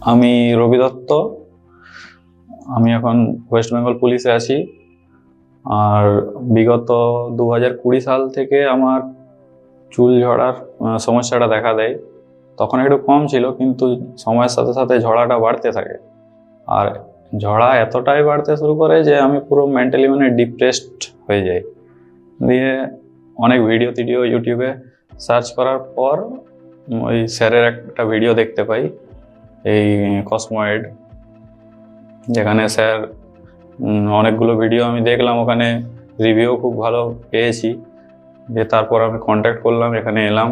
আমি রবি দত্ত। আমি এখন ওয়েস্ট বেঙ্গল পুলিশে আছি। আর বিগত 2020 সাল থেকে আমার চুল ঝড়ার সমস্যাটা দেখা দেয়। তখন একটু কম ছিল, কিন্তু সময়ের সাথে সাথে ঝড়াটা বাড়তে থাকে। আর ঝড়া এতটাই বাড়তে শুরু করে যে আমি পুরো মেন্টালি ডিপ্রেসড হয়ে যাই। দিয়ে অনেক ভিডিও ইউটিউবে সার্চ করার পর ওই স্যারের একটা ভিডিও দেখতে পাই, এই কসময়েড, যেখানে স্যার অনেকগুলো ভিডিও আমি দেখলাম, ওখানে রিভিউ খুব ভালো পেয়েছি। যে তারপর আমি কন্ট্যাক্ট করলাম, এখানে এলাম।